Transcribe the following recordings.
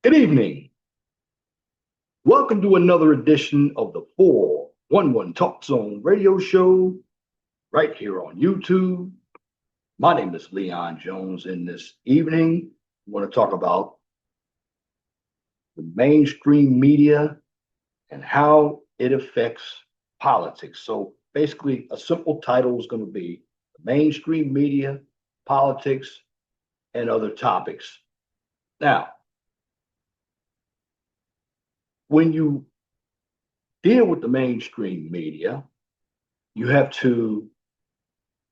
Good evening. Welcome to another edition of the 411 Talk Zone radio show right here on YouTube. My name is Leon Jones, and this evening, I want to talk about the mainstream media and how it affects politics. So, basically, a simple title is going to be the mainstream media, politics, and other topics. Now, when you deal with the mainstream media, you have to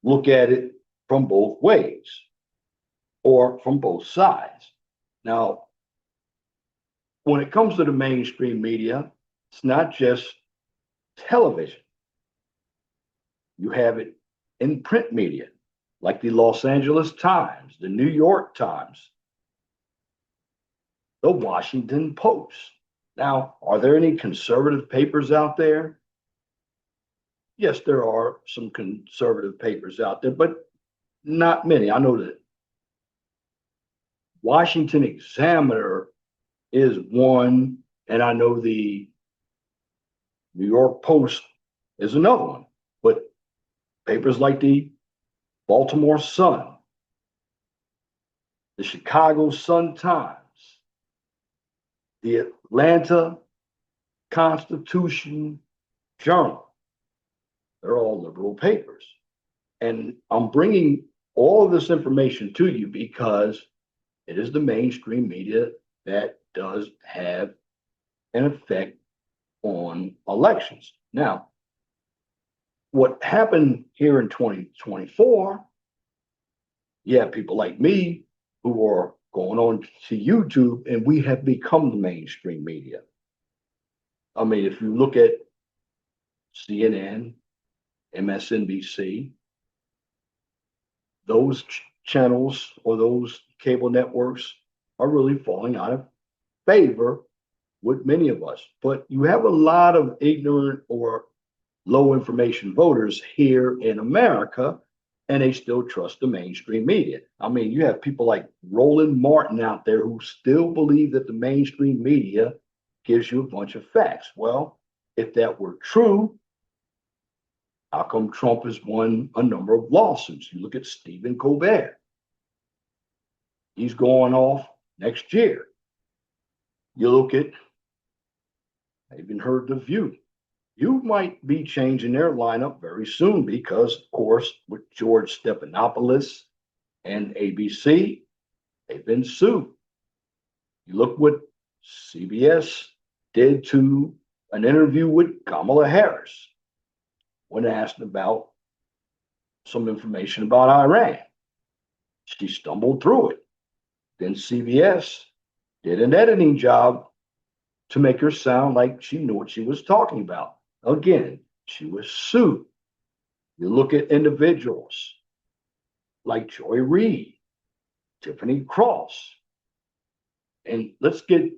look at it from both ways or from both sides. Now, when it comes to the mainstream media, it's not just television. You have it in print media, like the Los Angeles Times, the New York Times, the Washington Post. Now, are there any conservative papers out there? Yes, there are some conservative papers out there, but not many. I know that Washington Examiner is one, and I know the New York Post is another one. But papers like the Baltimore Sun, the Chicago Sun-Times, the Atlanta Constitution Journal, they're all liberal papers. And I'm bringing all of this information to you because it is the mainstream media that does have an effect on elections. Now, what happened here in 2024, you have people like me who are going on to YouTube, and we have become the mainstream media. I mean, if you look at CNN, MSNBC, those channels or those cable networks are really falling out of favor with many of us. But you have a lot of ignorant or low information voters here in America, and they still trust the mainstream media. I mean, you have people like Roland Martin out there who still believe that the mainstream media gives you a bunch of facts. Well, if that were true, how come Trump has won a number of lawsuits? You look at Stephen Colbert. He's going off next year. You look at, I even heard The View. You might be changing their lineup very soon because, of course, with George Stephanopoulos and ABC, they've been sued. You look what CBS did to an interview with Kamala Harris when asked about some information about Iran. She stumbled through it. Then CBS did an editing job to make her sound like she knew what she was talking about. Again, she was sued. You look at individuals like Joy Reid, Tiffany Cross, and let's get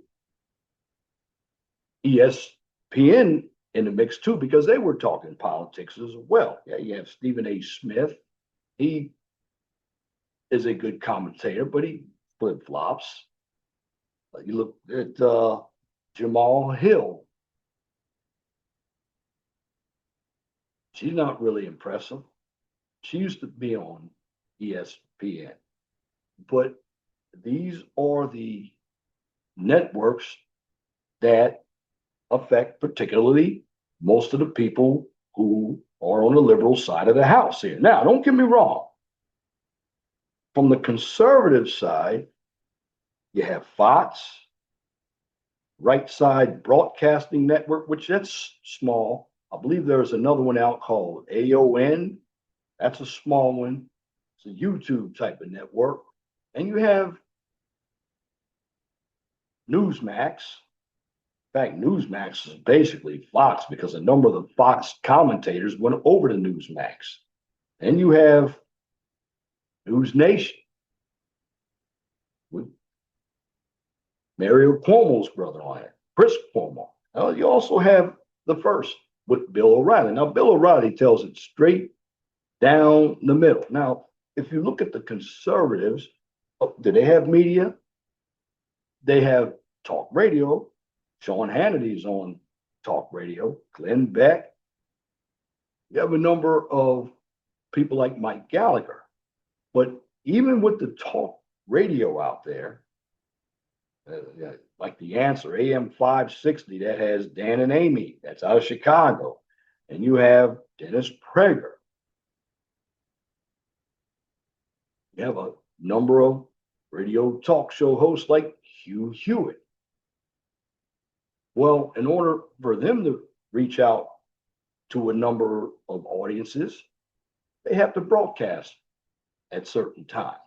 ESPN in the mix too, because they were talking politics as well. Yeah, you have Stephen A. Smith. He is a good commentator, but he flip flops. You look at Jamal Hill. She's not really impressive. She used to be on ESPN, but these are the networks that affect particularly most of the people who are on the liberal side of the house here. Now, don't get me wrong. From the conservative side, you have Fox, Right Side Broadcasting Network, which that's small. I believe there's another one out called AON. That's a small one. It's a YouTube type of network. And you have Newsmax. In fact, Newsmax is basically Fox because a number of the Fox commentators went over to Newsmax. And you have News Nation with Mario Cuomo's brother on it, Chris Cuomo. Now, you also have the first with Bill O'Reilly. Now, Bill O'Reilly tells it straight down the middle. Now, if you look at the conservatives, do they have media? They have talk radio. Sean Hannity's on talk radio. Glenn Beck. You have a number of people like Mike Gallagher. But even with the talk radio out there, like The Answer, AM 560, that has Dan and Amy, that's out of Chicago. And you have Dennis Prager. You have a number of radio talk show hosts like Hugh Hewitt. Well, in order for them to reach out to a number of audiences, they have to broadcast at certain times.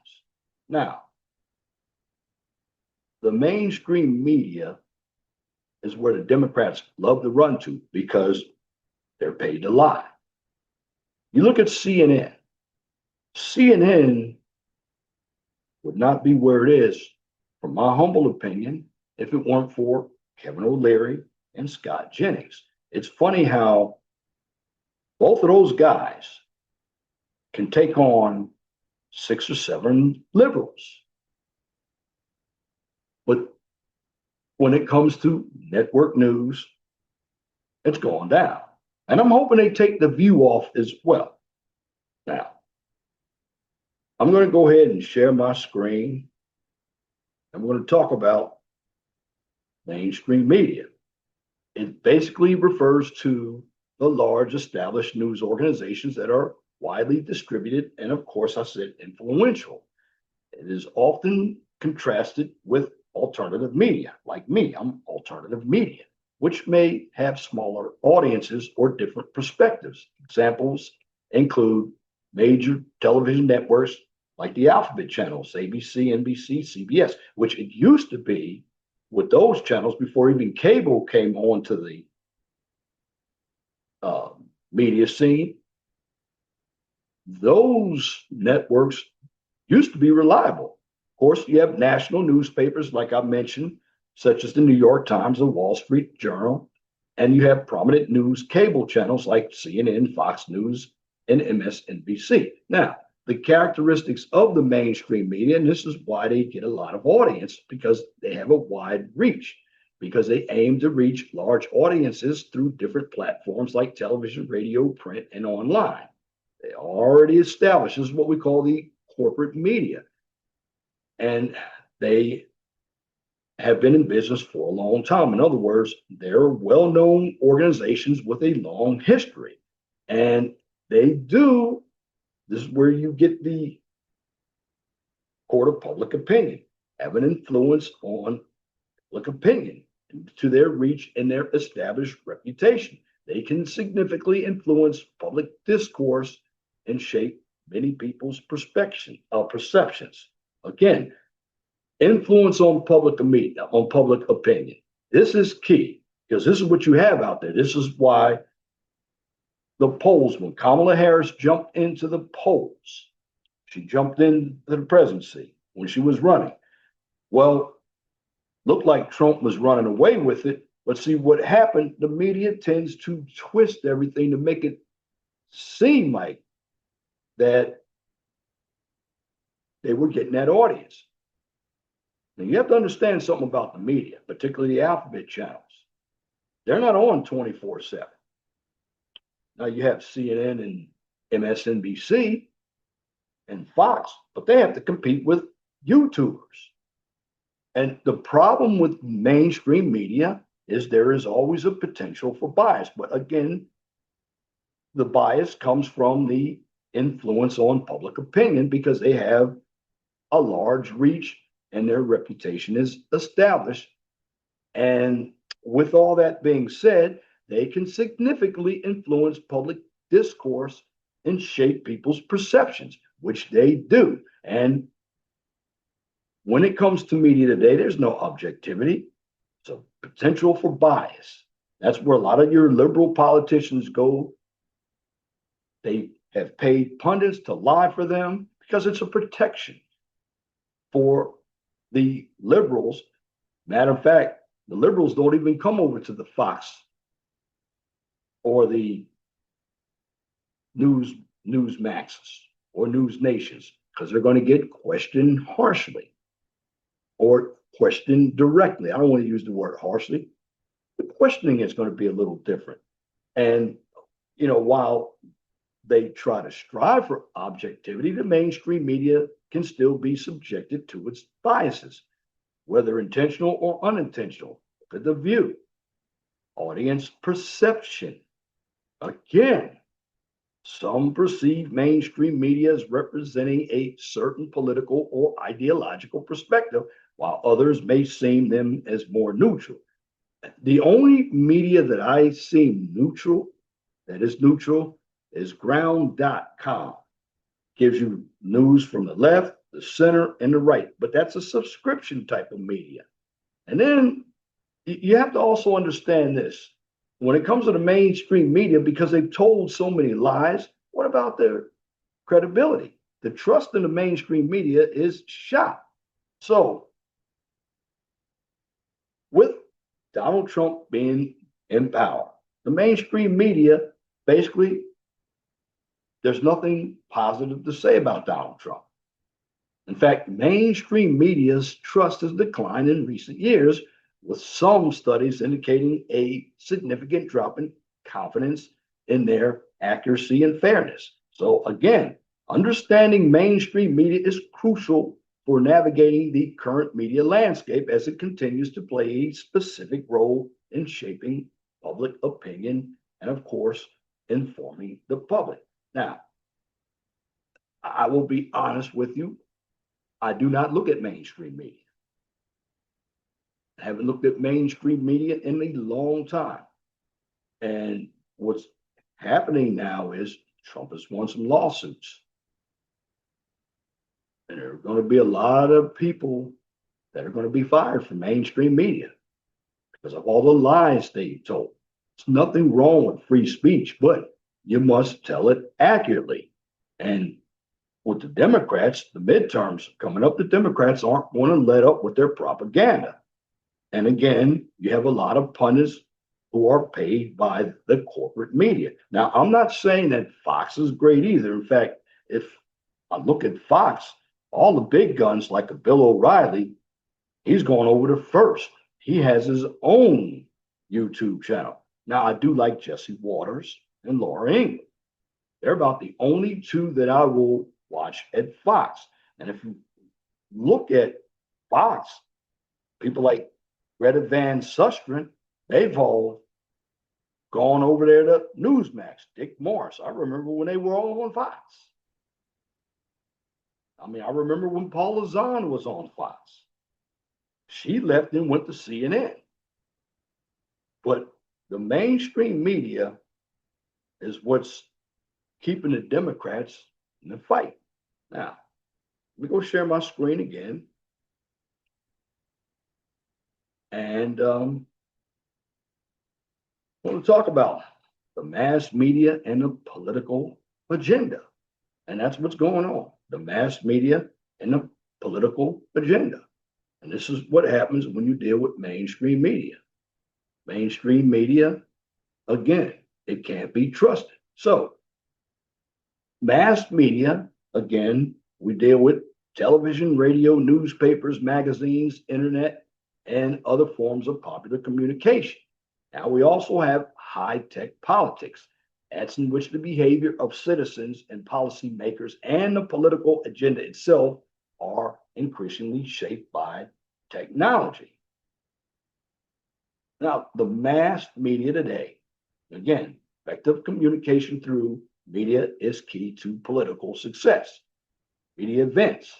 Now, the mainstream media is where the Democrats love to run to because they're paid to lie. You look at CNN. CNN would not be where it is, from my humble opinion, if it weren't for Kevin O'Leary and Scott Jennings. It's funny how both of those guys can take on 6 or 7 liberals. But when it comes to network news, it's going down. And I'm hoping they take the View off as well. Now, I'm going to go ahead and share my screen. I'm going to talk about mainstream media. It basically refers to the large established news organizations that are widely distributed and, of course, I said influential. It is often contrasted with alternative media. Like me, I'm alternative media, which may have smaller audiences or different perspectives. Examples include major television networks like the alphabet channels, ABC, NBC, CBS, which it used to be with those channels before even cable came onto the media scene. Those networks used to be reliable. Of course, you have national newspapers, like I mentioned, such as the New York Times, the Wall Street Journal, and you have prominent news cable channels like CNN, Fox News, and MSNBC. Now, the characteristics of the mainstream media, and this is why they get a lot of audience, because they have a wide reach, because they aim to reach large audiences through different platforms like television, radio, print, and online. They already established, this is what we call the corporate media. And they have been in business for a long time. In other words, they're well-known organizations with a long history. And they do, this is where you get the court of public opinion, have an influence on public opinion to their reach and their established reputation. They can significantly influence public discourse and shape many people's perceptions. Again, influence on public media, on public opinion. This is key because this is what you have out there. This is why the polls, when Kamala Harris jumped into the polls, she jumped into the presidency when she was running. Well, looked like Trump was running away with it. But see what happened, the media tends to twist everything to make it seem like that they were getting that audience. Now, you have to understand something about the media, particularly the alphabet channels. They're not on 24/7. Now, you have CNN and MSNBC and Fox, but they have to compete with YouTubers. And the problem with mainstream media is there is always a potential for bias. But again, the bias comes from the influence on public opinion because they have a large reach and their reputation is established. And with all that being said, they can significantly influence public discourse and shape people's perceptions, which they do. And when it comes to media today, there's no objectivity. It's a potential for bias. That's where a lot of your liberal politicians go. They have paid pundits to lie for them because it's a protection for the liberals. Matter of fact, the liberals don't even come over to the Fox or the Newsmaxes or News Nations because they're going to get questioned harshly or question directly. I don't want to use the word harshly. The questioning is going to be a little different. And, while they try to strive for objectivity, the mainstream media can still be subjected to its biases, whether intentional or unintentional. Look at The View, audience perception. Again, some perceive mainstream media as representing a certain political or ideological perspective, while others may seem them as more neutral. The only media that I see that is neutral, is ground.com. Gives you news from the left, the center, and the right, but that's a subscription type of media. And then you have to also understand this. When it comes to the mainstream media, because they've told so many lies, what about their credibility? The trust in the mainstream media is shot. So, with Donald Trump being in power, the mainstream media basically, there's nothing positive to say about Donald Trump. In fact, mainstream media's trust has declined in recent years, with some studies indicating a significant drop in confidence in their accuracy and fairness. So, again, understanding mainstream media is crucial for navigating the current media landscape as it continues to play a specific role in shaping public opinion and, of course, informing the public. Now, I will be honest with you. I do not look at mainstream media. I haven't looked at mainstream media in a long time. And what's happening now is Trump has won some lawsuits. And there are going to be a lot of people that are going to be fired from mainstream media because of all the lies they told. There's nothing wrong with free speech, but you must tell it accurately. And with the Democrats, the midterms coming up, the Democrats aren't going to let up with their propaganda. And again, you have a lot of pundits who are paid by the corporate media. Now, I'm not saying that Fox is great either. In fact, if I look at Fox, all the big guns like a Bill O'Reilly, he's going over to First. He has his own YouTube channel. Now, I do like Jesse Waters and Laura Ingraham. They're about the only two that I will watch at Fox. And if you look at Fox, people like Greta Van Susteren, they've all gone over there to Newsmax, Dick Morris. I remember when they were all on Fox. I mean, I remember when Paula Zahn was on Fox. She left and went to CNN. But the mainstream media is what's keeping the Democrats in the fight. Now, let me go share my screen again. And I want to talk about the mass media and the political agenda. And that's what's going on. The mass media and the political agenda. And this is what happens when you deal with mainstream media. Mainstream media, again, it can't be trusted. So, mass media, again, we deal with television, radio, newspapers, magazines, internet, and other forms of popular communication. Now, we also have high-tech politics. That's in which the behavior of citizens and policymakers and the political agenda itself are increasingly shaped by technology. Now, the mass media today, again, effective communication through media is key to political success. Media events,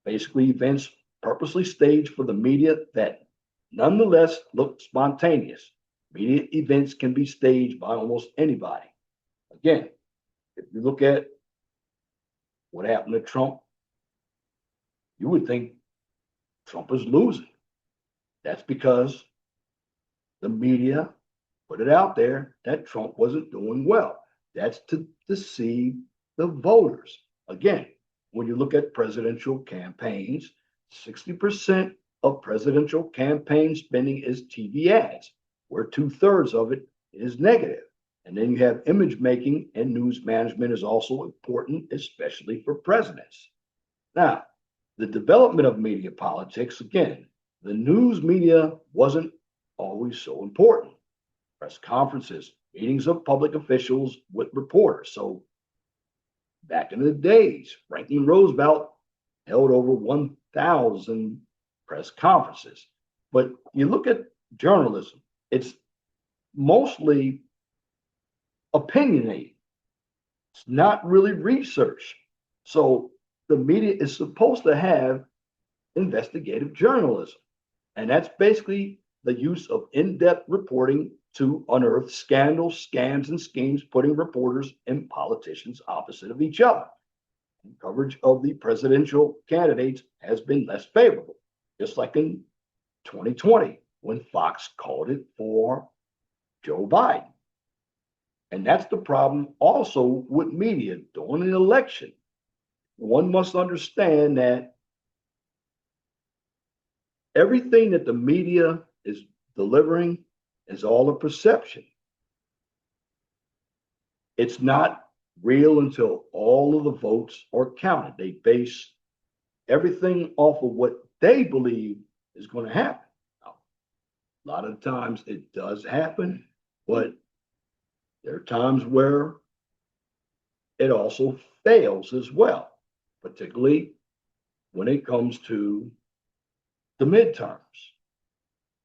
basically events purposely staged for the media that nonetheless look spontaneous. Media events can be staged by almost anybody. Again, if you look at what happened to Trump, you would think Trump is losing. That's because the media put it out there that Trump wasn't doing well. That's to deceive the voters. Again, when you look at presidential campaigns, 60% of presidential campaign spending is TV ads, where 2/3 of it is negative. And then you have image making and news management is also important, especially for presidents. Now, the development of media politics, again, the news media wasn't always so important. Press conferences, meetings of public officials with reporters. So back in the days, Franklin Roosevelt held over 1,000 press conferences. But you look at journalism, it's mostly opinionated. It's not really research. So the media is supposed to have investigative journalism. And that's basically the use of in depth reporting to unearth scandals, scams, and schemes, putting reporters and politicians opposite of each other. And coverage of the presidential candidates has been less favorable, just like in 2020 when Fox called it for Joe Biden. And that's the problem also with media during an election. One must understand that everything that the media is delivering is all a perception. It's not real until all of the votes are counted. They base everything off of what they believe is going to happen. Now, a lot of times it does happen, but there are times where it also fails as well, particularly when it comes to the midterms.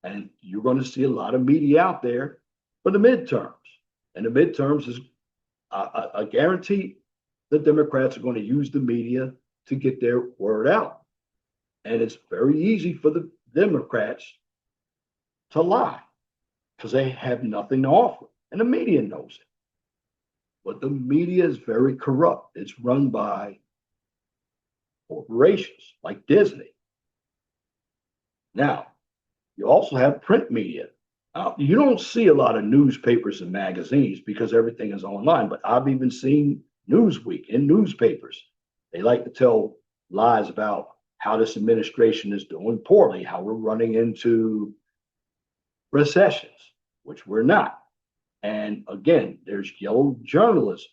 And you're going to see a lot of media out there for the midterms. And the midterms is I guarantee the Democrats are going to use the media to get their word out. And it's very easy for the Democrats to lie because they have nothing to offer. And the media knows it. But the media is very corrupt. It's run by corporations like Disney. Now, you also have print media. You don't see a lot of newspapers and magazines because everything is online, but I've even seen Newsweek in newspapers. They like to tell lies about how this administration is doing poorly, how we're running into recessions, which we're not. And again, there's yellow journalism.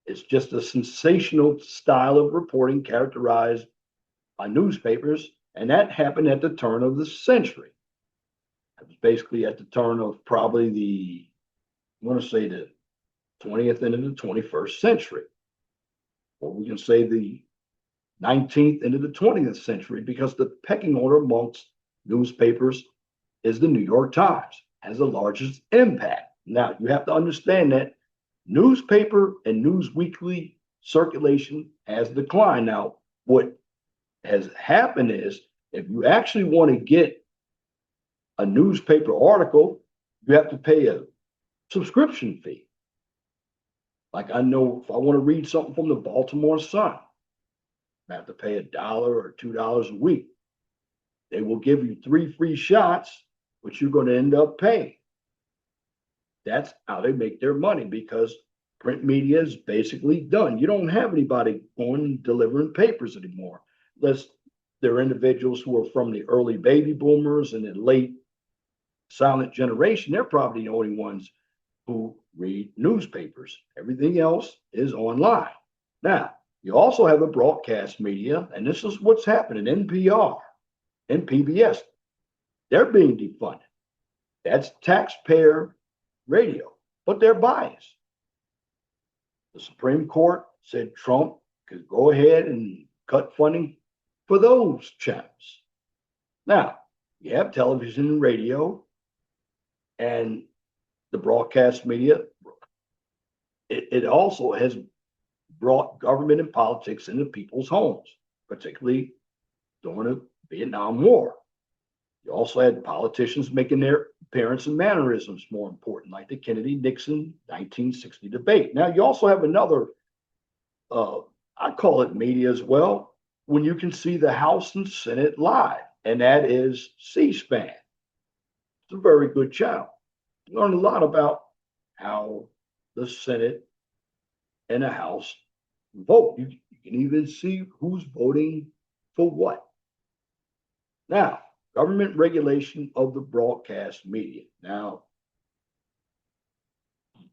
It's just a sensational style of reporting characterized by newspapers, and that happened at the turn of the century. It was basically at the turn of probably I want to say the 20th into the 21st century. Or we can say the 19th into the 20th century, because the pecking order amongst newspapers is the New York Times, has the largest impact. Now, you have to understand that newspaper and news weekly circulation has declined. Now, what has happened is if you actually want to get a newspaper article, you have to pay a subscription fee. Like I know if I want to read something from the Baltimore Sun, I have to pay $1 or $2 a week. They will give you 3 free shots, but you're going to end up paying. That's how they make their money because print media is basically done. You don't have anybody going delivering papers anymore, unless they're individuals who are from the early baby boomers and the late silent generation. They're probably the only ones who read newspapers. Everything else is online. Now, you also have a broadcast media, and this is what's happening. NPR and PBS, they're being defunded. That's taxpayer radio, but they're biased. The Supreme Court said Trump could go ahead and cut funding for those channels. Now, you have television and radio and the broadcast media. It also has brought government and politics into people's homes, particularly during the Vietnam War. You also had politicians making their appearance and mannerisms more important, like the Kennedy-Nixon 1960 debate. Now, you also have another, I call it media as well, when you can see the House and Senate live, and that is C-SPAN. It's a very good channel. You learn a lot about how the Senate and the House vote. You can even see who's voting for what. Now, government regulation of the broadcast media. Now,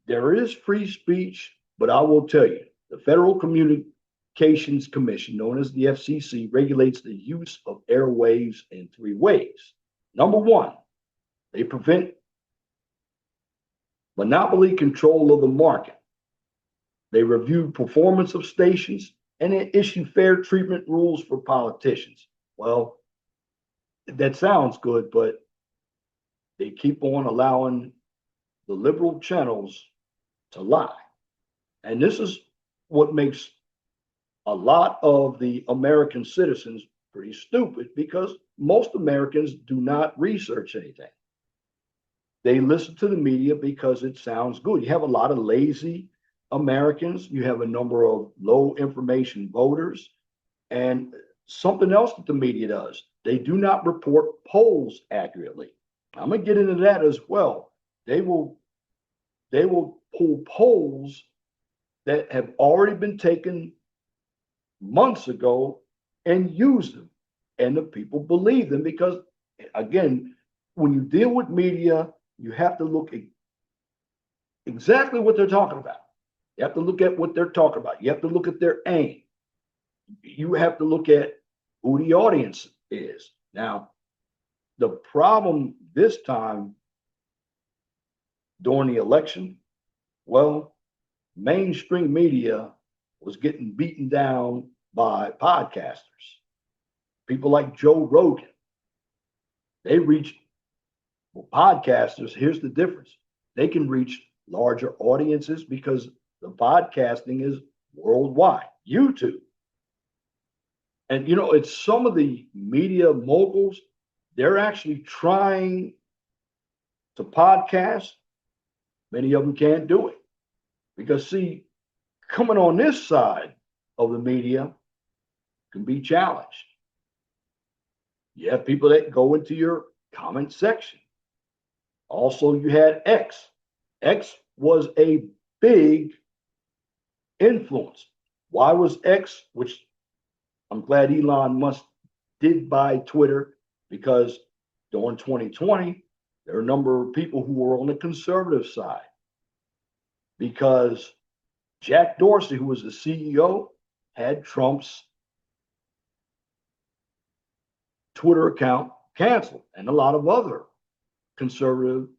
there is free speech, but I will tell you, the Federal Communications Commission, known as the FCC, regulates the use of airwaves in three ways. Number one, they prevent monopoly control of the market. They review performance of stations and they issue fair treatment rules for politicians. Well, that sounds good, but they keep on allowing the liberal channels to lie. And this is what makes a lot of the American citizens pretty stupid, because most Americans do not research anything. They listen to the media because it sounds good. You have a lot of lazy Americans, you have a number of low information voters, and something else that the media does, they do not report polls accurately. I'm going to get into that as well. They will pull polls that have already been taken months ago and use them, and the people believe them because, again, when you deal with media, you have to look at exactly what they're talking about. You have to look at what they're talking about. You have to look at their aim. You have to look at who the audience is. Now, the problem this time during the election, well, mainstream media was getting beaten down by podcasters. People like Joe Rogan. They reach, well, podcasters, here's the difference. They can reach larger audiences because the podcasting is worldwide. YouTube. And you know, it's some of the media moguls, they're actually trying to podcast. Many of them can't do it. Because see, coming on this side of the media can be challenged. You have people that go into your comment section. Also, you had X. X was a big influence. Why was X, which I'm glad Elon Musk did buy Twitter, because during 2020, there are a number of people who were on the conservative side. Because Jack Dorsey, who was the CEO, had Trump's Twitter account canceled, and a lot of other conservatives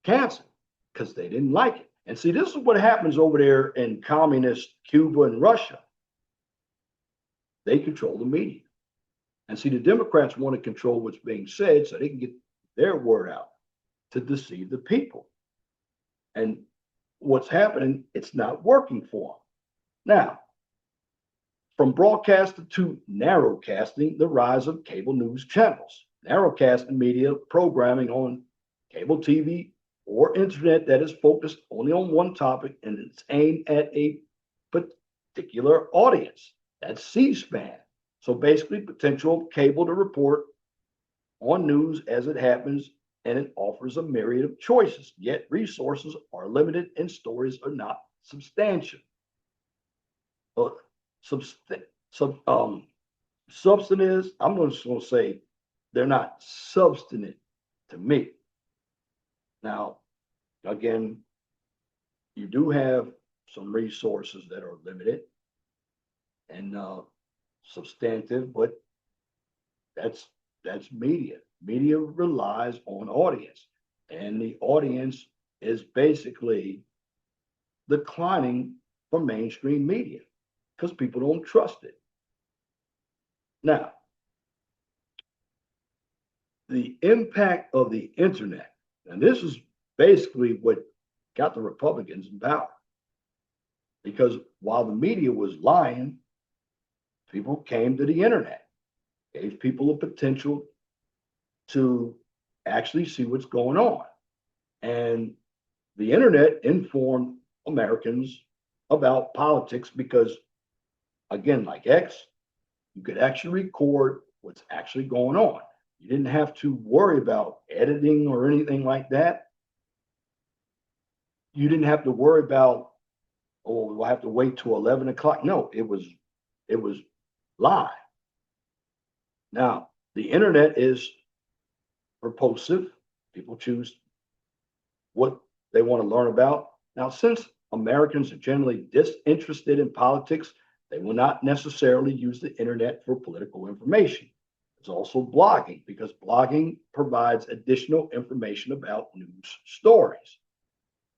canceled because they didn't like it. And see, this is what happens over there in communist Cuba and Russia. They control the media. And see, the Democrats want to control what's being said so they can get their word out to deceive the people. And what's happening, it's not working for them. Now, from broadcaster to narrowcasting, the rise of cable news channels. Narrowcasting media programming on cable TV or internet that is focused only on one topic and it's aimed at a particular audience. That's C-SPAN. So basically, potential cable to report on news as it happens, and it offers a myriad of choices, yet resources are limited and stories are not substantial. Substantive, I'm just going to say they're not substantive to me. Now, again, you do have some resources that are limited and substantive, but that's media. Media relies on audience, and the audience is basically declining for mainstream media because people don't trust it. Now, the impact of the internet, and this is basically what got the Republicans in power, because while the media was lying, people came to the internet, gave people a potential to actually see what's going on. And the internet informed Americans about politics because, again, like X, you could actually record what's actually going on. You didn't have to worry about editing or anything like that. You didn't have to worry about, oh, we'll have to wait till 11 o'clock. No, it was live. Now, the internet is propulsive. People choose what they want to learn about. Now, since Americans are generally disinterested in politics, They will not necessarily use the internet for political information. There's also blogging, because blogging provides additional information about news stories.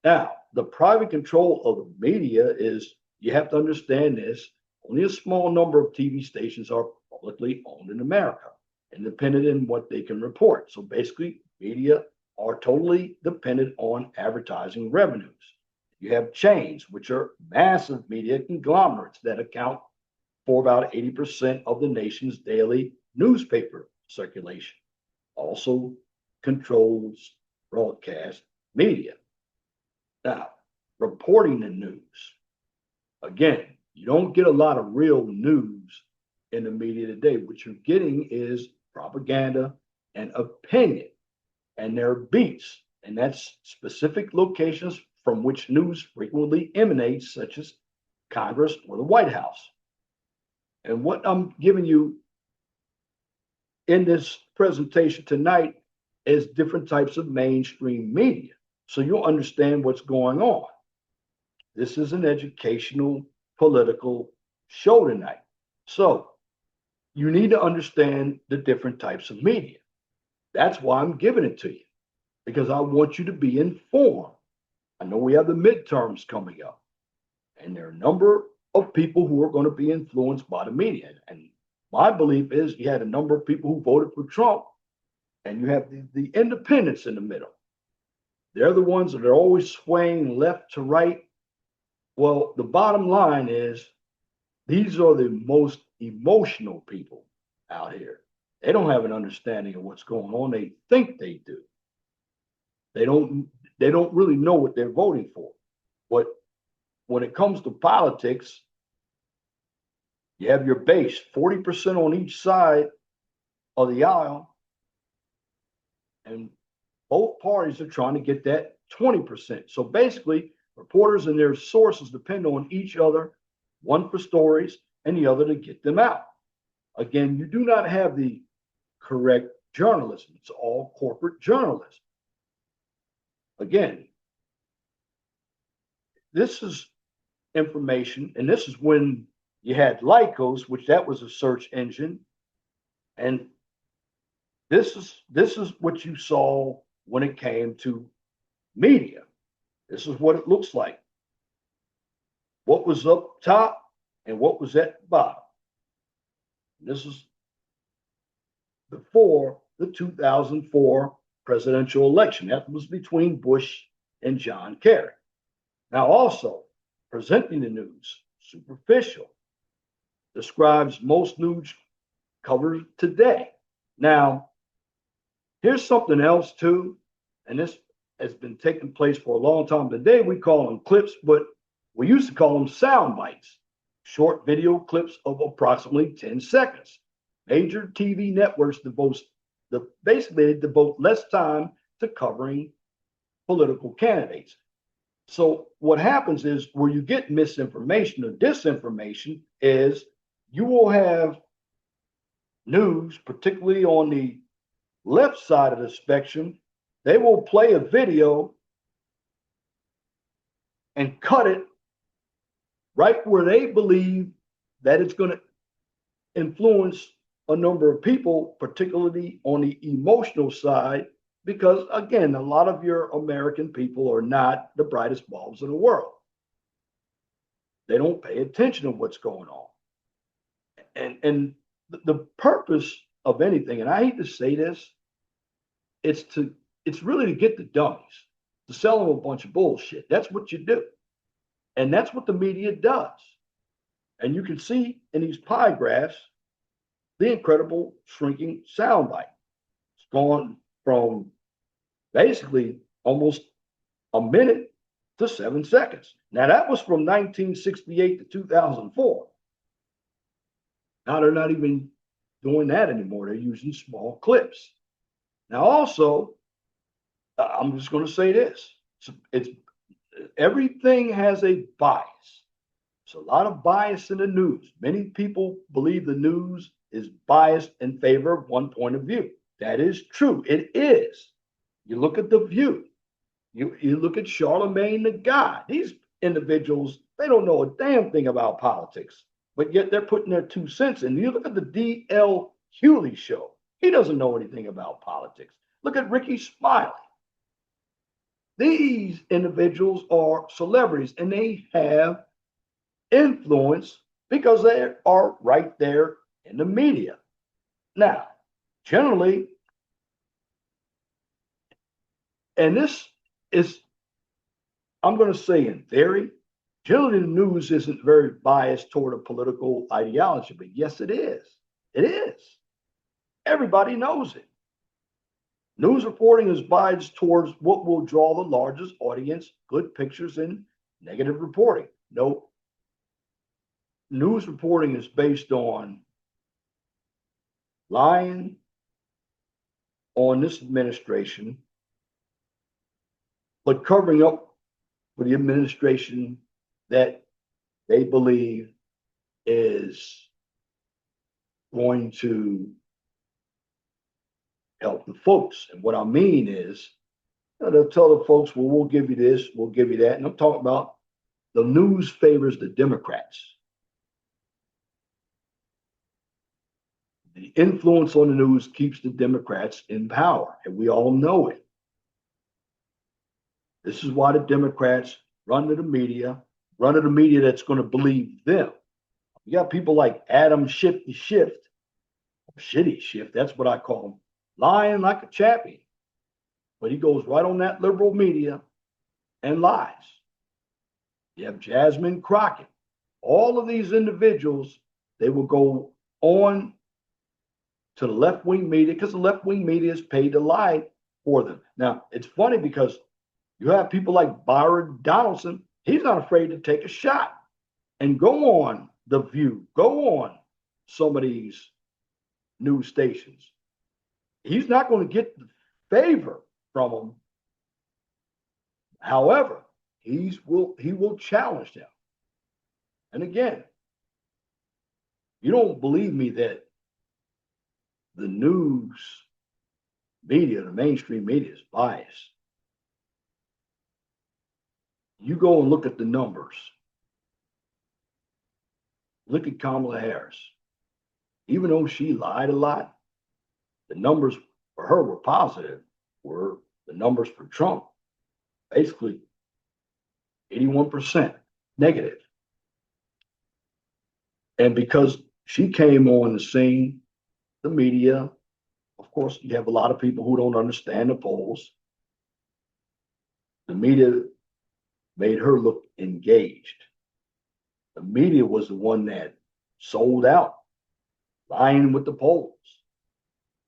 Now, the private control of the media is, you have to understand this, only a small number of TV stations are publicly owned in America, independent in what they can report. So basically, media are totally dependent on advertising revenues. You have chains, which are massive media conglomerates that account for about 80% of the nation's daily newspaper circulation. Also controls broadcast media. Now, reporting the news. Again, you don't get a lot of real news in the media today. What you're getting is propaganda and opinion, and their beats, and that's specific locations from which news frequently emanates, such as Congress or the White House. And what I'm giving you in this presentation tonight is different types of mainstream media, so you'll understand what's going on. This is an educational, political show tonight. So you need to understand the different types of media. That's why I'm giving it to you, because I want you to be informed. I know we have the midterms coming up, and there are a number of people who are going to be influenced by the media. And my belief is you had a number of people who voted for Trump, and you have the independents in the middle. They're the ones that are always swaying left to right. Well, the bottom line is these are the most emotional people out here. They don't have an understanding of what's going on. They think they do. They don't really know what they're voting for. But when it comes to politics, you have your base, 40% on each side of the aisle, and both parties are trying to get that 20%. So basically, reporters and their sources depend on each other, one for stories and the other to get them out. Again, you do not have the correct journalism. It's all corporate journalism. Again, this is information, and this is when you had Lycos, which that was a search engine, and this is what you saw when it came to media. This is what it looks like. What was up top and what was at the bottom. This is before the 2004 presidential election. That was between Bush and John Kerry. Now, also, presenting the news, superficial, describes most news covered today. Now, here's something else too, and this has been taking place for a long time. Today we call them clips, but we used to call them sound bites, short video clips of approximately 10 seconds. Major TV networks basically devote less time to covering political candidates. So what happens is, where you get misinformation or disinformation is you will have news, particularly on the left side of the spectrum, they will play a video and cut it right where they believe that it's going to influence a number of people, particularly on the emotional side, because again, a lot of your American people are not the brightest bulbs in the world. They don't pay attention to what's going on. And the purpose of anything, and I hate to say this, it's really to get the dummies, to sell them a bunch of bullshit. That's what you do. And that's what the media does. And you can see in these pie graphs the incredible shrinking soundbite. It's gone from basically almost a minute to 7 seconds. Now, that was from 1968 to 2004. Now they're not even doing that anymore. They're using small clips. Now, also, I'm just going to say this. It's everything has a bias. There's a lot of bias in the news. Many people believe the news is biased in favor of one point of view. That is true. It is. You look at The View. You look at Charlemagne the God. These individuals, they don't know a damn thing about politics. but yet they're putting their 2 cents in. You look at the D.L. Hewley show. He doesn't know anything about politics. Look at Ricky Smiley. These individuals are celebrities and they have influence because they are right there in the media. Now, generally, and this is, I'm going to say in theory, generally the news isn't very biased toward a political ideology, but yes, it is. It is. Everybody knows it. News reporting is biased towards what will draw the largest audience, good pictures, and negative reporting. No, news reporting is based on lying on this administration, but covering up for the administration that they believe is going to help the folks. And what I mean is, they'll tell the folks, well, we'll give you this, we'll give you that. And I'm talking about the news favors the Democrats. The influence on the news keeps the Democrats in power, and we all know it. This is why the Democrats run to the media that's going to believe them. You got people like Adam Shifty Shift, Shitty Shift, that's what I call him, lying like a champion. But he goes right on that liberal media and lies. You have Jasmine Crockett. All of these individuals, they will go on to the left-wing media because the left-wing media is paid to lie for them. Now, it's funny because you have people like Byron Donaldson. He's not afraid to take a shot and go on The View, go on some of these news stations. He's not going to get the favor from them. However, he will challenge them. And again, you don't believe me that the news media, the mainstream media, is biased. You go and look at the numbers. Look at Kamala Harris. Even though she lied a lot, the numbers for her were positive, were the numbers for Trump basically 81% negative. And because she came on the scene, the media, of course, you have a lot of people who don't understand the polls. The media made her look engaged. The media was the one that sold out, lying with the polls.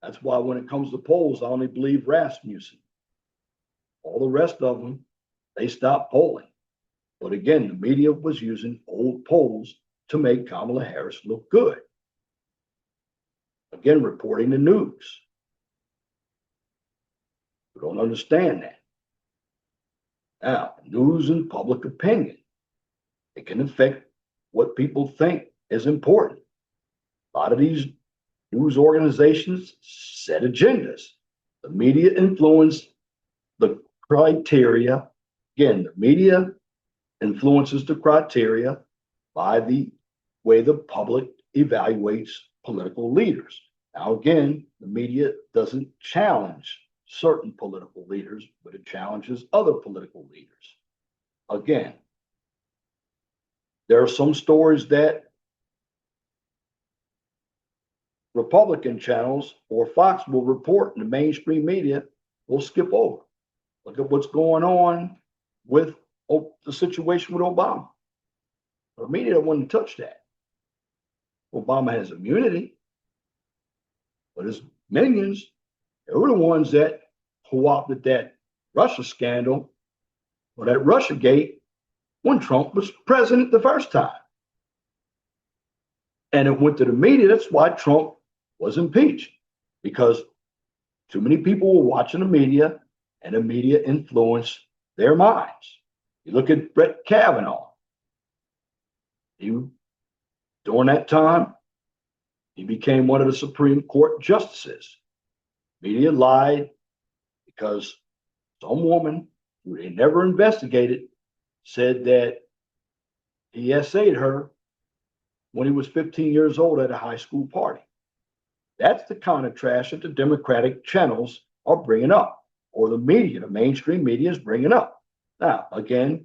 That's why when it comes to polls, I only believe Rasmussen. All the rest of them, they stopped polling. But again, the media was using old polls to make Kamala Harris look good. Again, reporting the news. We don't understand that. Now, news and public opinion, it can affect what people think is important. A lot of these news organizations set agendas. The media influence the criteria. Again, the media influences the criteria by the way the public evaluates political leaders. Now, again, the media doesn't challenge certain political leaders, but it challenges other political leaders. Again, there are some stories that Republican channels or Fox will report, and the mainstream media will skip over. Look at what's going on with the situation with Obama. The media wouldn't touch that. Obama has immunity, but his minions, they were the ones that co-opted that Russia scandal or that Russia gate when Trump was president the first time. And it went to the media. That's why Trump was impeached, because too many people were watching the media and the media influenced their minds. You look at Brett Kavanaugh. During that time, he became one of the Supreme Court justices. Media lied because some woman who they never investigated said that he essayed her when he was 15 years old at a high school party. That's the kind of trash that the Democratic channels are bringing up, or the media, the mainstream media is bringing up. Now, again,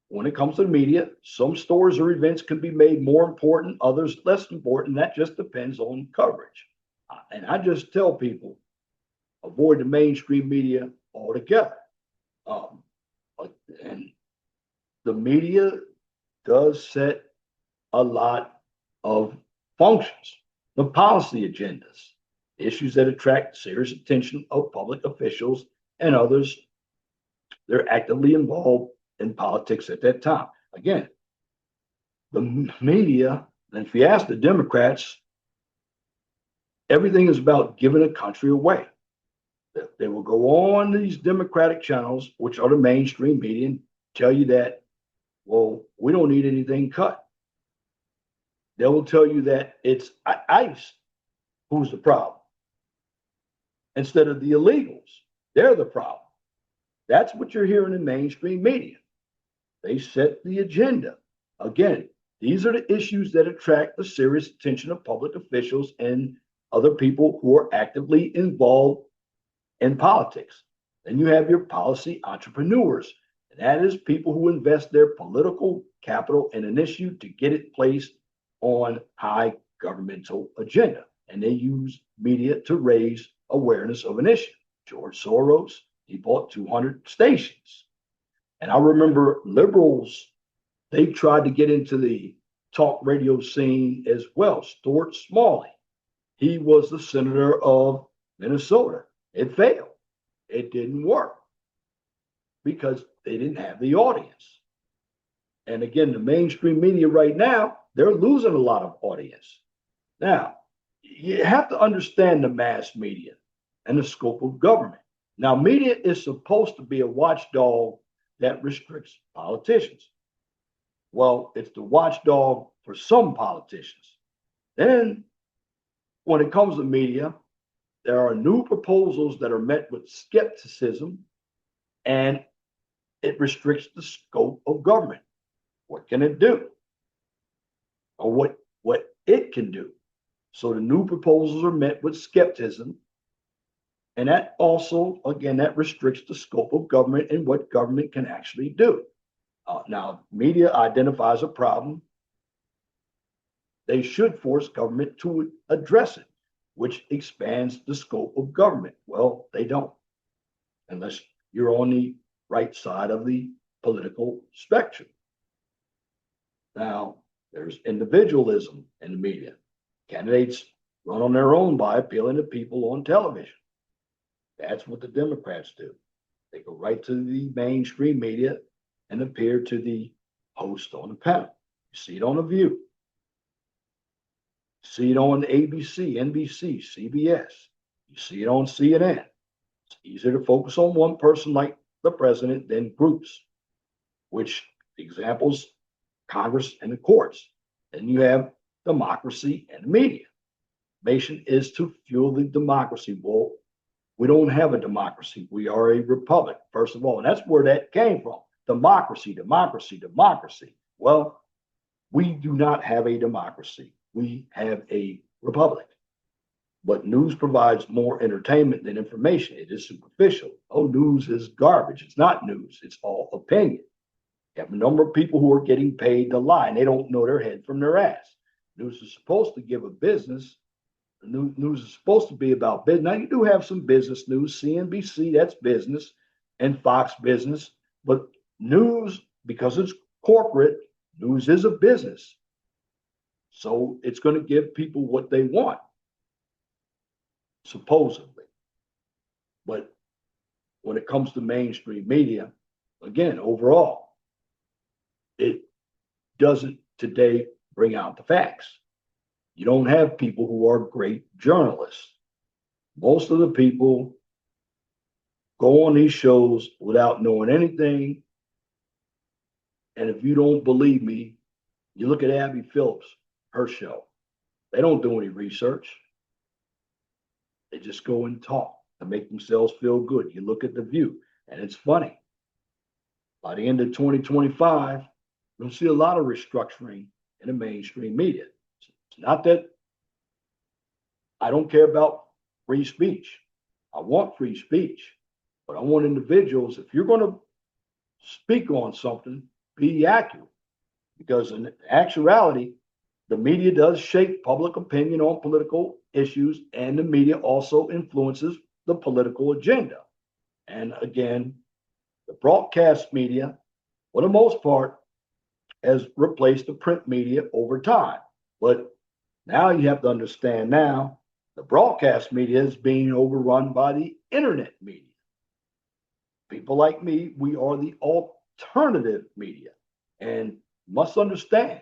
when it comes to the media, some stories or events can be made more important, others less important. That just depends on coverage. And I just tell people avoid the mainstream media altogether. Um, and the media does set a lot of functions, the policy agendas, issues that attract serious attention of public officials and others. They're actively involved in politics at that time. Again, the media, and if you ask the Democrats, everything is about giving a country away. They will go on these Democratic channels, which are the mainstream media, and tell you that, well, we don't need anything cut. They will tell you that it's ICE who's the problem instead of the illegals. They're the problem. That's what you're hearing in mainstream media. They set the agenda. Again, these are the issues that attract the serious attention of public officials and other people who are actively involved in politics. Then you have your policy entrepreneurs, and that is people who invest their political capital in an issue to get it placed on high governmental agenda. And they use media to raise awareness of an issue. George Soros, he bought 200 stations. And I remember liberals, they tried to get into the talk radio scene as well. Stuart Smalley, he was the senator of Minnesota. It failed. It didn't work because they didn't have the audience. And again, the mainstream media right now, they're losing a lot of audience. Now, you have to understand the mass media and the scope of government. Now, media is supposed to be a watchdog that restricts politicians. Well, it's the watchdog for some politicians. Then, when it comes to media, there are new proposals that are met with skepticism, and it restricts the scope of government. What can it do? Or what it can do. So the new proposals are met with skepticism. And that also, again, that restricts the scope of government and what government can actually do. Now, media identifies a problem. They should force government to address it, which expands the scope of government. Well, they don't, unless you're on the right side of the political spectrum. Now, there's individualism in the media. Candidates run on their own by appealing to people on television. That's what the Democrats do. They go right to the mainstream media and appear to the host on the panel. You see it on The View. You see it on ABC, NBC, CBS. You see it on CNN. It's easier to focus on one person like the president than groups, which examples Congress and the courts. Then you have democracy and the media. Nation is to fuel the democracy. Well, we don't have a democracy. We are a republic, first of all. And that's where that came from. Democracy, democracy, democracy. Well, we do not have a democracy. We have a republic. But news provides more entertainment than information. It is superficial. Oh, news is garbage. It's not news. It's all opinion. You have a number of people who are getting paid to lie, and they don't know their head from their ass. News is supposed to give a business. News is supposed to be about business. Now, you do have some business news. CNBC, that's business, and Fox business. But news, because it's corporate, news is a business. So it's going to give people what they want, supposedly. But when it comes to mainstream media, again, overall, it doesn't today bring out the facts. You don't have people who are great journalists. Most of the people go on these shows without knowing anything. And if you don't believe me, you look at Abby Phillips, her show. They don't do any research. They just go and talk to make themselves feel good. You look at The View, and it's funny. By the end of 2025, you'll see a lot of restructuring in the mainstream media. It's not that I don't care about free speech. I want free speech, but I want individuals, if you're going to speak on something, be accurate. Because in actuality, the media does shape public opinion on political issues, and the media also influences the political agenda. And again, the broadcast media, for the most part, has replaced the print media over time. But now you have to understand now the broadcast media is being overrun by the internet media. People like me, we are the alternative media. And must understand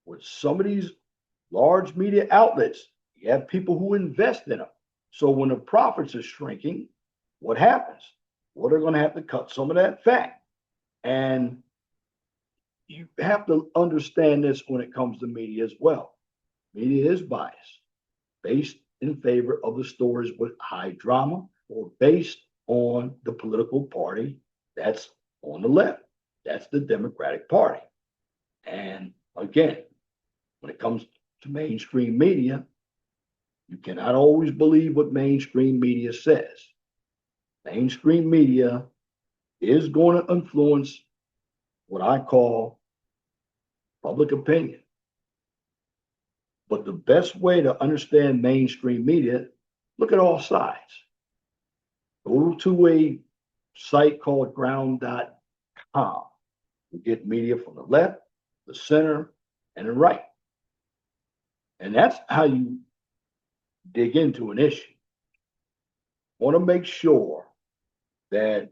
with some of these large media outlets, you have people who invest in them. So when the profits are shrinking, what happens? Well, they're going to have to cut some of that fat. And you have to understand this when it comes to media as well. Media is biased, based in favor of the stories with high drama or based on the political party that's on the left. That's the Democratic Party. And again, when it comes to mainstream media, you cannot always believe what mainstream media says. Mainstream media is going to influence what I call public opinion. But the best way to understand mainstream media, look at all sides. Go to a site called ground.com. You get media from the left, the center, and the right. And that's how you dig into an issue. Want to make sure that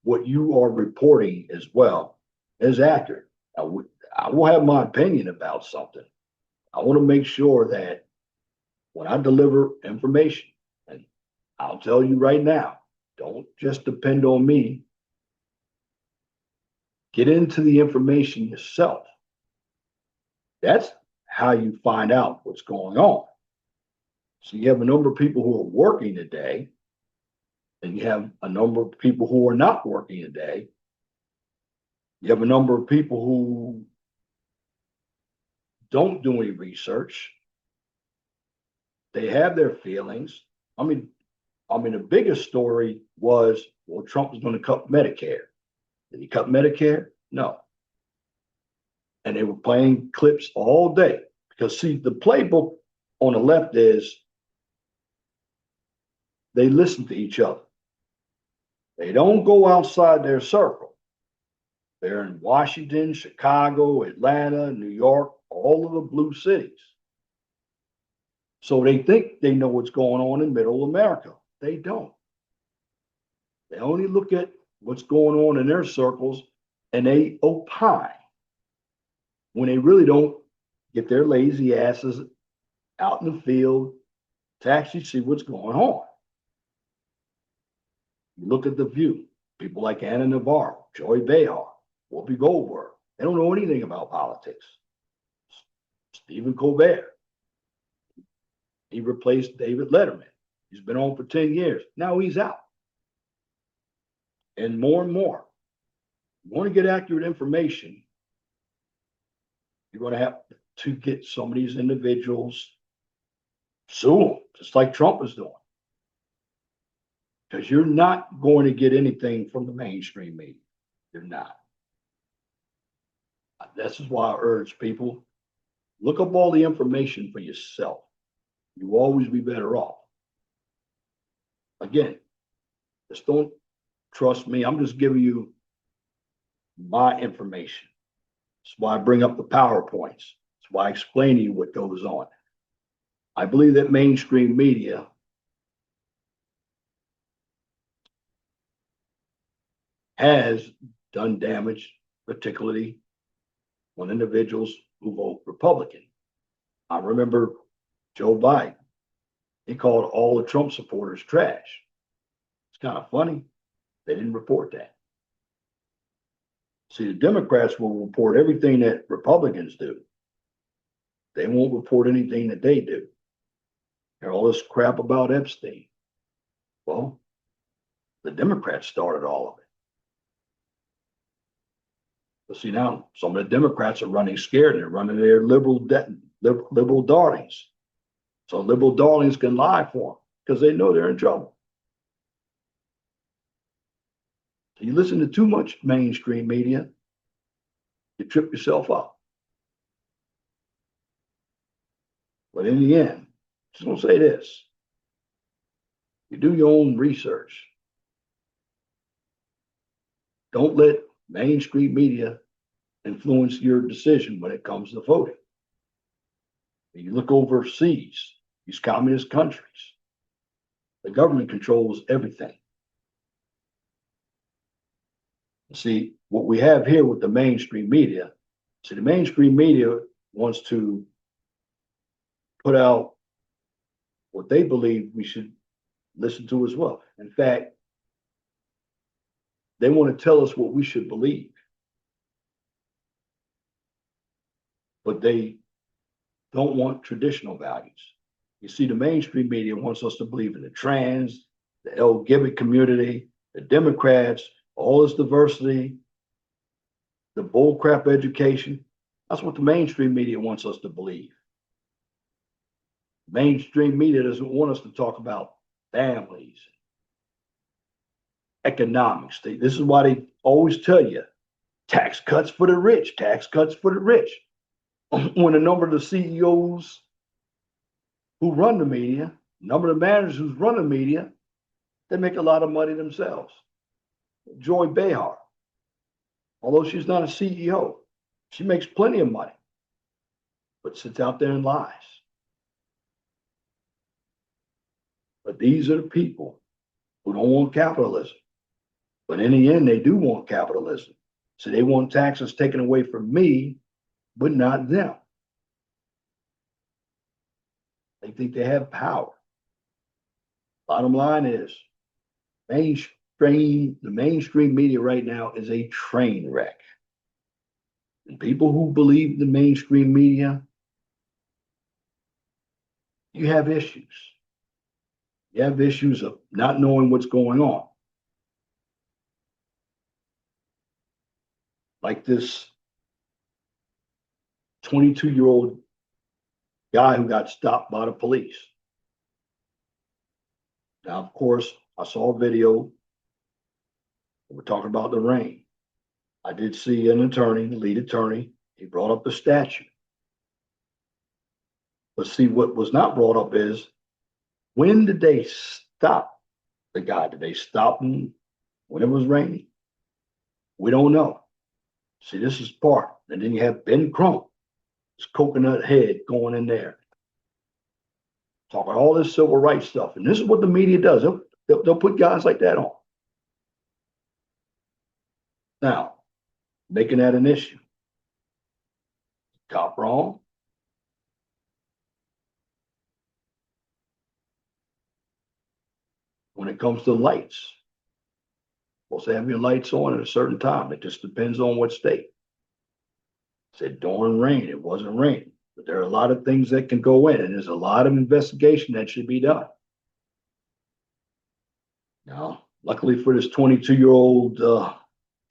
what you are reporting as well is accurate. I will have my opinion about something. I want to make sure that when I deliver information, and I'll tell you right now, don't just depend on me. Get into the information yourself. That's how you find out what's going on. So you have a number of people who are working today, and you have a number of people who are not working today. You have a number of people who don't do any research. They have their feelings. I mean, the biggest story was, well, Trump was going to cut Medicare. Did he cut Medicare? No. And they were playing clips all day because, see, the playbook on the left is they listen to each other. They don't go outside their circle. They're in Washington, Chicago, Atlanta, New York, all of the blue cities. So they think they know what's going on in middle America. They don't. They only look at what's going on in their circles and they opine when they really don't get their lazy asses out in the field to actually see what's going on. You look at The View, people like Anna Navarro, Joy Behar, Whoopi Goldberg. They don't know anything about politics. Stephen Colbert, he replaced David Letterman. He's been on for 10 years. Now he's out. And more, you want to get accurate information, you're going to have to get some of these individuals, sue them, just like Trump is doing. Because you're not going to get anything from the mainstream media. You're not. This is why I urge people, look up all the information for yourself. You will always be better off. Again, just don't trust me. I'm just giving you my information. That's why I bring up the PowerPoints. That's why I explain to you what goes on. I believe that mainstream media has done damage, particularly on individuals who vote Republican. I remember Joe Biden. He called all the Trump supporters trash. It's kind of funny. They didn't report that. See, the Democrats will report everything that Republicans do. They won't report anything that they do. There's all this crap about Epstein. Well, the Democrats started all of it. But see, now some of the Democrats are running scared and they're running their liberal liberal darlings. So liberal darlings can lie for them because they know they're in trouble. So you listen to too much mainstream media, you trip yourself up. But in the end, just gonna say this: you do your own research. Don't let mainstream media influence your decision when it comes to voting. You look overseas, these communist countries, the government controls everything. See, what we have here with the mainstream media, see, the mainstream media wants to put out what they believe we should listen to as well. In fact, they want to tell us what we should believe, but they don't want traditional values. You see, the mainstream media wants us to believe in the trans, the LGBT community, the Democrats, all this diversity, the bullcrap education. That's what the mainstream media wants us to believe. Mainstream media doesn't want us to talk about families, economics. This is why they always tell you tax cuts for the rich, tax cuts for the rich. When a number of the CEOs who run the media, a number of the managers who run the media, they make a lot of money themselves. Joy Behar, although she's not a CEO, she makes plenty of money, but sits out there and lies. But these are the people who don't want capitalism. But in the end, they do want capitalism. So they want taxes taken away from me, but not them. They think they have power. Bottom line is, the mainstream media right now is a train wreck. And people who believe the mainstream media, you have issues. You have issues of not knowing what's going on. Like this 22-year-old guy who got stopped by the police. Now, of course, I saw a video. We're talking about the rain. I did see an attorney, the lead attorney. He brought up the statute. But see, what was not brought up is, when did they stop the guy? Did they stop him when it was raining? We don't know. See, this is part. And then you have Ben Crump, this coconut head going in there, talking all this civil rights stuff. And this is what the media does. They'll put guys like that on. Now, making that an issue. Cop wrong. When it comes to lights, supposed to have your lights on at a certain time. It just depends on what state. Said during rain, it wasn't raining. But there are a lot of things that can go in, and there's a lot of investigation that should be done. Now, luckily for this 22-year-old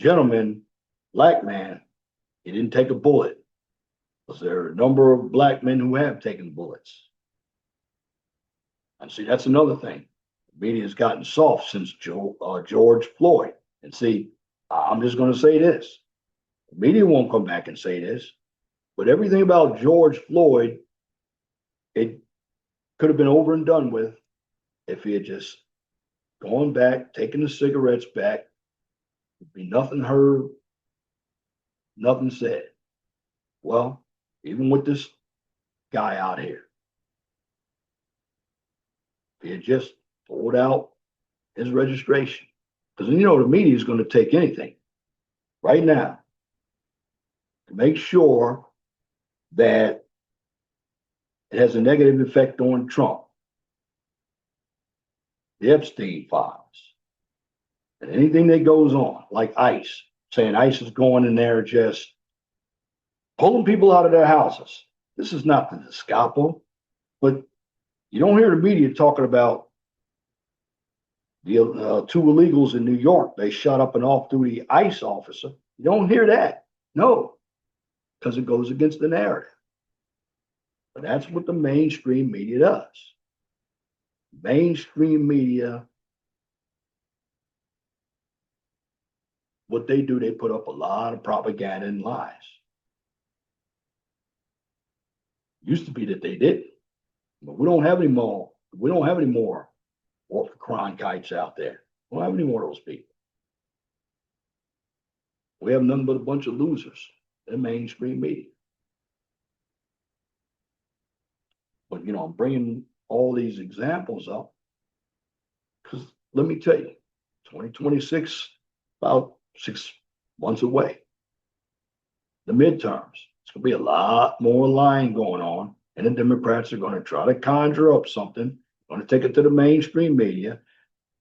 gentleman, black man, he didn't take a bullet. Because there are a number of black men who have taken bullets. And see, that's another thing. The media has gotten soft since George Floyd. And see, I'm just going to say this. The media won't come back and say this, but everything about George Floyd, it could have been over and done with if he had just gone back, taken the cigarettes back. There'd be nothing heard, nothing said. Well, even with this guy out here, if he had just pulled out his registration, because you know the media is going to take anything right now to make sure that it has a negative effect on Trump. The Epstein files, and anything that goes on, like ICE, saying ICE is going in there just pulling people out of their houses. This is not the Gestapo, but you don't hear the media talking about the two illegals in New York. They shot up an off-duty ICE officer. You don't hear that. No, because it goes against the narrative. But that's what the mainstream media does. Mainstream media, what they do, they put up a lot of propaganda and lies. Used to be that they didn't, but we don't have any more. We don't have any more Cronkite's out there. We don't have any more of those people. We have nothing but a bunch of losers in mainstream media. But I'm bringing all these examples up because let me tell you, 2026 about 6 months away. The midterms, it's going to be a lot more lying going on, and the Democrats are going to try to conjure up something, going to take it to the mainstream media.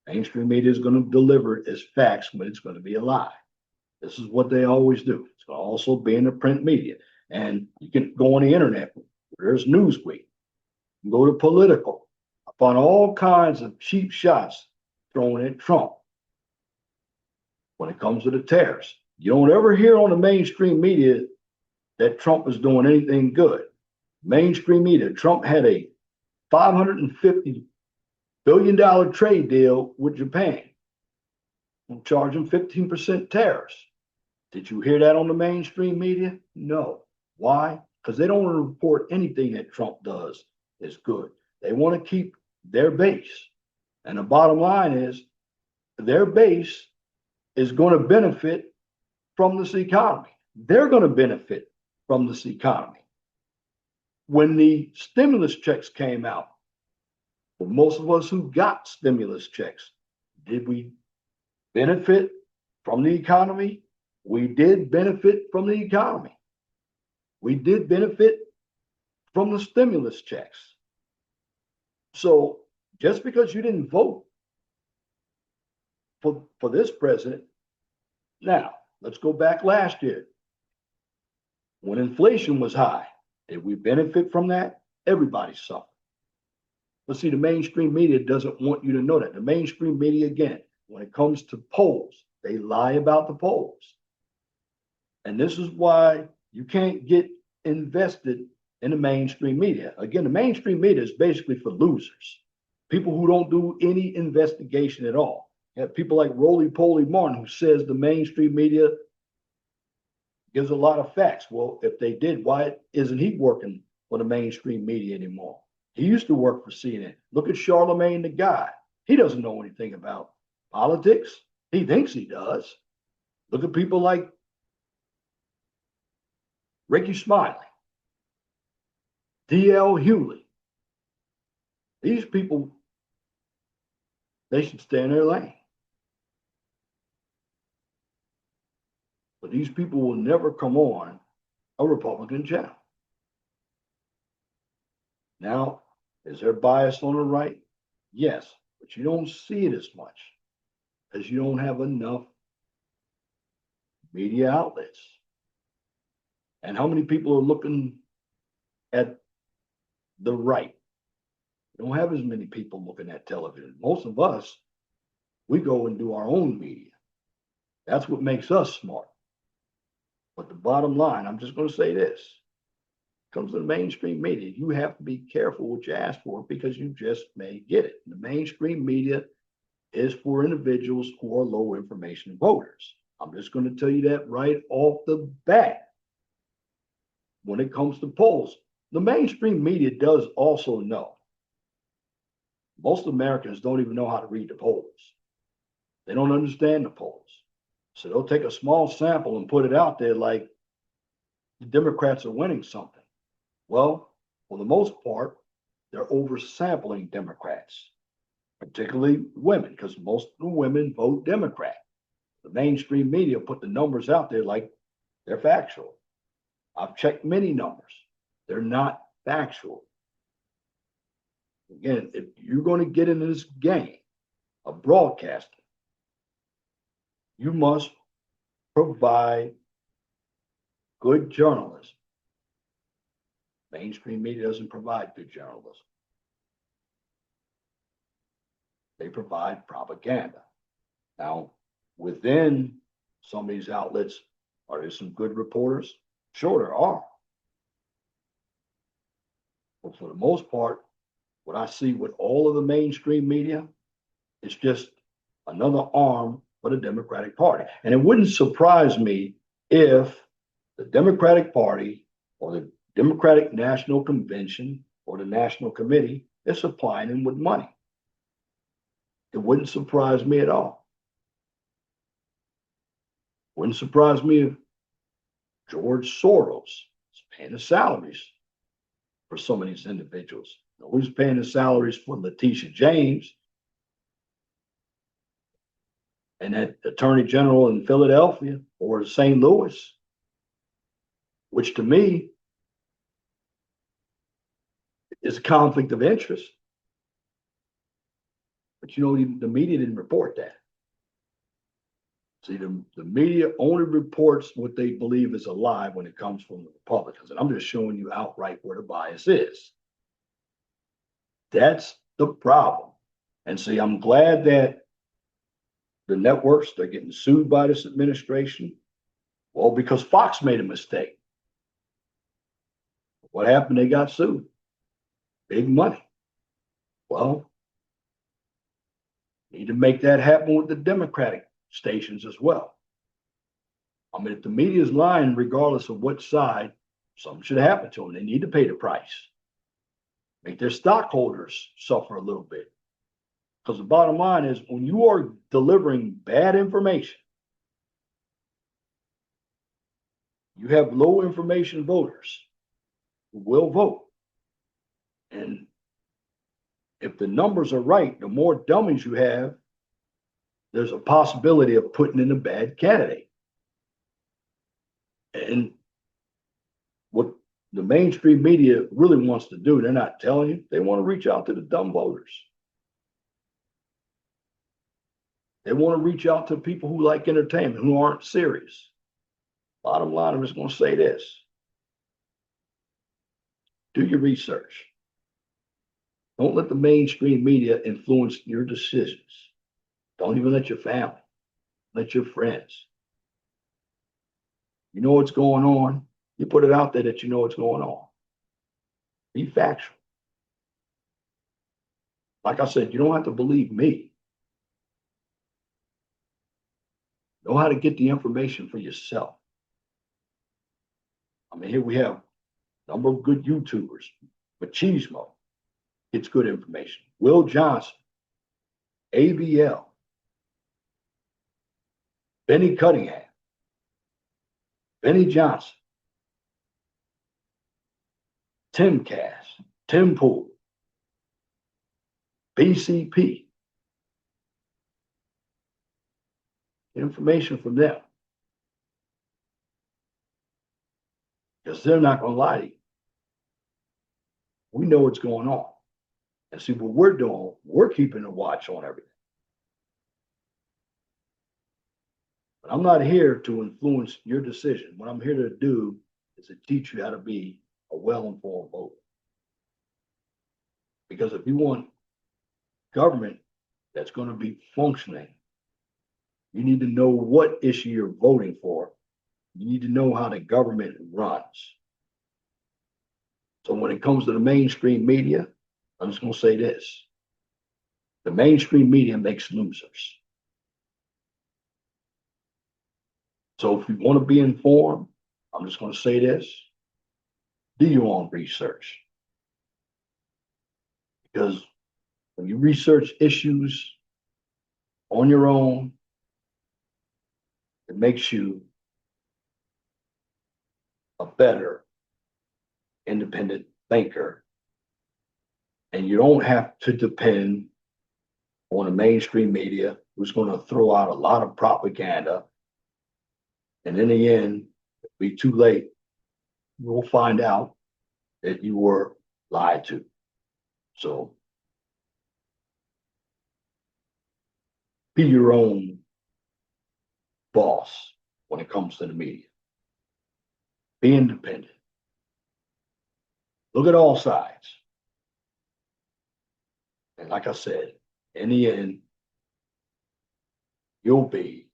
Mainstream media is going to deliver it as facts, but it's going to be a lie. This is what they always do. It's going to also be in the print media, and you can go on the internet. There's Newsweek. You go to Political. I find all kinds of cheap shots thrown at Trump when it comes to the tariffs. You don't ever hear on the mainstream media that Trump is doing anything good. Mainstream media, Trump had a $550 billion trade deal with Japan. I'm charging 15% tariffs. Did you hear that on the mainstream media? No. Why? Because they don't want to report anything that Trump does is good. They want to keep their base. And the bottom line is their base is going to benefit from this economy. They're going to benefit from this economy. When the stimulus checks came out, for most of us who got stimulus checks, did we benefit from the economy? We did benefit from the economy. We did benefit from the stimulus checks. So just because you didn't vote for this president, now let's go back last year. When inflation was high, did we benefit from that? Everybody suffered. But see, the mainstream media doesn't want you to know that. The mainstream media, again, when it comes to polls, they lie about the polls. And this is why you can't get invested in the mainstream media. Again, the mainstream media is basically for losers, people who don't do any investigation at all. You have people like Roly Poly Martin, who says the mainstream media gives a lot of facts. Well, if they did, why isn't he working for the mainstream media anymore? He used to work for CNN. Look at Charlemagne the God. He doesn't know anything about politics. He thinks he does. Look at people like Ricky Smiley, D.L. Hewley. These people, they should stay in their lane. But these people will never come on a Republican channel. Now, is there bias on the right? Yes, but you don't see it as much because you don't have enough media outlets. And how many people are looking at the right? You don't have as many people looking at television. Most of us, we go and do our own media. That's what makes us smart. But the bottom line, I'm just going to say this. Comes to the mainstream media, you have to be careful what you ask for because you just may get it. The mainstream media is for individuals who are low information voters. I'm just going to tell you that right off the bat. When it comes to polls, the mainstream media does also know. Most Americans don't even know how to read the polls. They don't understand the polls. So they'll take a small sample and put it out there like the Democrats are winning something. Well, for the most part, they're oversampling Democrats, particularly women, because most of the women vote Democrat. The mainstream media put the numbers out there like they're factual. I've checked many numbers. They're not factual. Again, if you're going to get into this game of broadcasting, you must provide good journalism. Mainstream media doesn't provide good journalism. They provide propaganda. Now, within some of these outlets, are there some good reporters? Sure, there are. But for the most part, what I see with all of the mainstream media, it's just another arm for the Democratic Party. And it wouldn't surprise me if the Democratic Party or the Democratic National Convention or the National Committee is supplying them with money. It wouldn't surprise me at all. Wouldn't surprise me if George Soros is paying the salaries for some of these individuals. Who's paying the salaries for Letitia James and that attorney general in Philadelphia or St. Louis, which to me is a conflict of interest. But the media didn't report that. See, the media only reports what they believe is a lie when it comes from the Republicans. And I'm just showing you outright where the bias is. That's the problem. And see, I'm glad that the networks, they're getting sued by this administration. Well, because Fox made a mistake. What happened? They got sued. Big money. Well, need to make that happen with the Democratic stations as well. I mean, if the media is lying, regardless of what side, something should happen to them. They need to pay the price. Make their stockholders suffer a little bit. Because the bottom line is when you are delivering bad information, you have low information voters who will vote. And if the numbers are right, the more dummies you have, there's a possibility of putting in a bad candidate. And what the mainstream media really wants to do, they're not telling you, they want to reach out to the dumb voters. They want to reach out to people who like entertainment, who aren't serious. Bottom line, I'm just going to say this. Do your research. Don't let the mainstream media influence your decisions. Don't even let your family, let your friends. You know what's going on. You put it out there that you know what's going on. Be factual. Like I said, you don't have to believe me. Know how to get the information for yourself. I mean, here we have a number of good YouTubers. Machismo gets good information. Will Johnson, ABL, Benny Cunningham, Benny Johnson, Tim Cass, Tim Pool, BCP. Information from them. Because they're not going to lie to you. We know what's going on. And see what we're doing, we're keeping a watch on everything. But I'm not here to influence your decision. What I'm here to do is to teach you how to be a well-informed voter. Because if you want government that's going to be functioning, you need to know what issue you're voting for. You need to know how the government runs. So when it comes to the mainstream media, I'm just going to say this. The mainstream media makes losers. So if you want to be informed, I'm just going to say this. Do your own research. Because when you research issues on your own, it makes you a better independent thinker. And you don't have to depend on the mainstream media who's going to throw out a lot of propaganda. And in the end, it'll be too late. You'll find out that you were lied to. So be your own boss when it comes to the media. Be independent. Look at all sides. And like I said, in the end, you'll be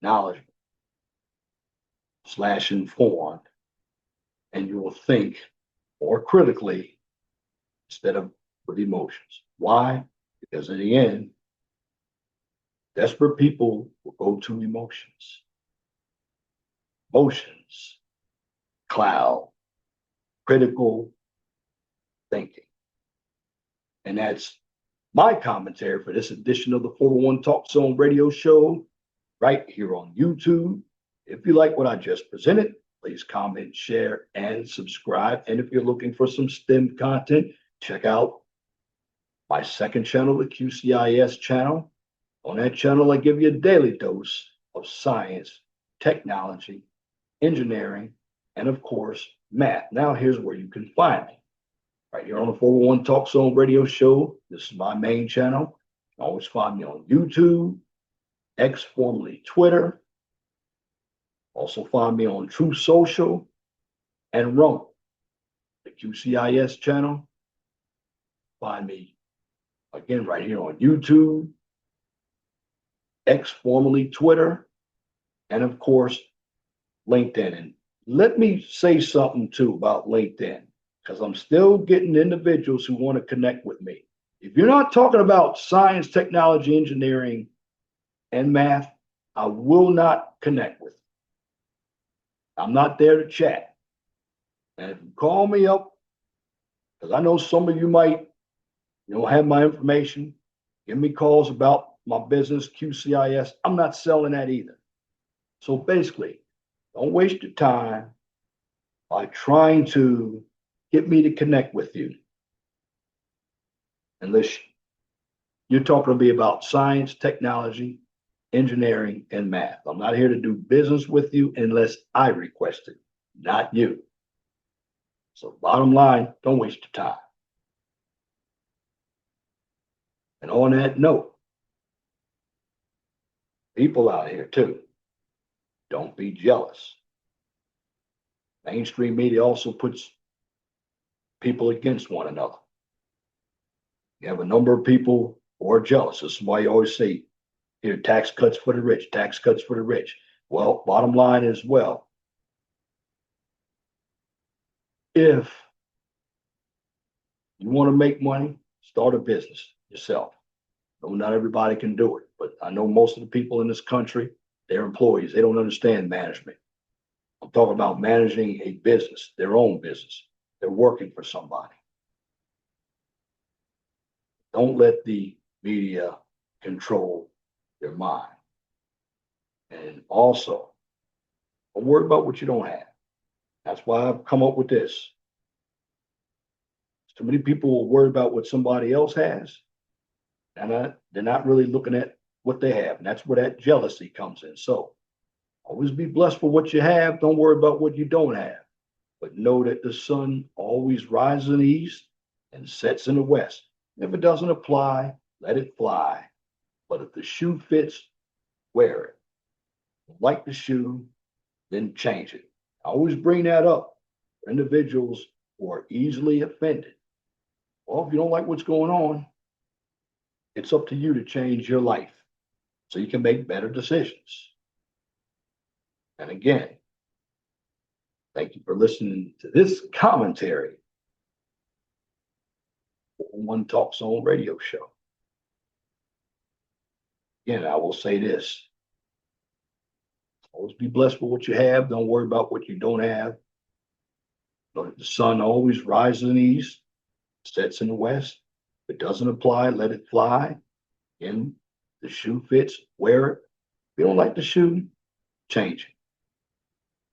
knowledgeable / informed, and you will think more critically instead of with emotions. Why? Because in the end, desperate people will go to emotions. Emotions cloud critical thinking. And that's my commentary for this edition of the 401 Talk Zone radio show right here on YouTube. If you like what I just presented, please comment, share, and subscribe. And if you're looking for some STEM content, check out my second channel, the QCIS channel. On that channel, I give you a daily dose of science, technology, engineering, and of course, math. Now, here's where you can find me. Right here on the 401 Talk Zone radio show. This is my main channel. You can always find me on YouTube, X, formerly Twitter. Also find me on True Social and Rumble, the QCIS channel. Find me again right here on YouTube, X, formerly Twitter, and of course, LinkedIn. And let me say something too about LinkedIn, because I'm still getting individuals who want to connect with me. If you're not talking about science, technology, engineering, and math, I will not connect with you. I'm not there to chat. And if you call me up, because I know some of you might, have my information, give me calls about my business, QCIS. I'm not selling that either. So basically, don't waste your time by trying to get me to connect with you. Unless you're talking to me about science, technology, engineering, and math. I'm not here to do business with you unless I request it, not you. So bottom line, don't waste your time. And on that note, people out here too, don't be jealous. Mainstream media also puts people against one another. You have a number of people who are jealous. This is why you always say, here, tax cuts for the rich, tax cuts for the rich. Well, bottom line is, well, if you want to make money, start a business yourself. No, not everybody can do it, but I know most of the people in this country, they're employees. They don't understand management. I'm talking about managing a business, their own business. They're working for somebody. Don't let the media control your mind. And also, don't worry about what you don't have. That's why I've come up with this. Too many people will worry about what somebody else has, and they're not really looking at what they have. And that's where that jealousy comes in. So always be blessed for what you have. Don't worry about what you don't have. But know that the sun always rises in the east and sets in the west. If it doesn't apply, let it fly. But if the shoe fits, wear it. Like the shoe, then change it. I always bring that up for individuals who are easily offended. Well, if you don't like what's going on, it's up to you to change your life so you can make better decisions. And again, thank you for listening to this commentary on One Talk Zone radio show. Again, I will say this. Always be blessed with what you have. Don't worry about what you don't have. Know that the sun always rises in the east, sets in the west. If it doesn't apply, let it fly. And the shoe fits, wear it. If you don't like the shoe, change it.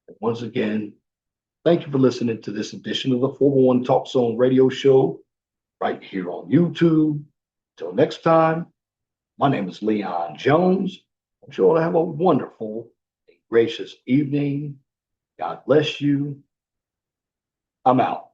And once again, thank you for listening to this edition of the 401 Talk Zone radio show right here on YouTube. Till next time, my name is Leon Jones. I'm sure to have a wonderful and gracious evening. God bless you. I'm out.